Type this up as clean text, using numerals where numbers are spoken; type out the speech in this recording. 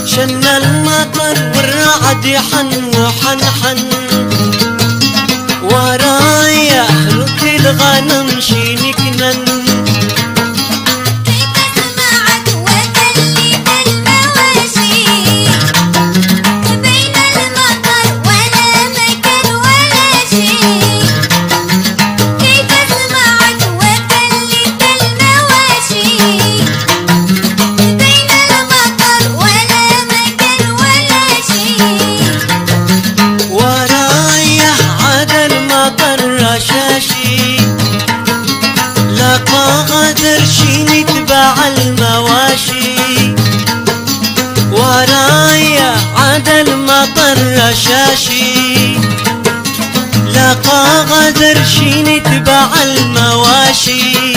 شن المطر والرعد يحن وحنحن، ورايا رد الغنم شينكنن. لقى غدر شين يتبع المواشي، ورايا عدا المطر رشاشي. لقى غدر شين يتبع المواشي،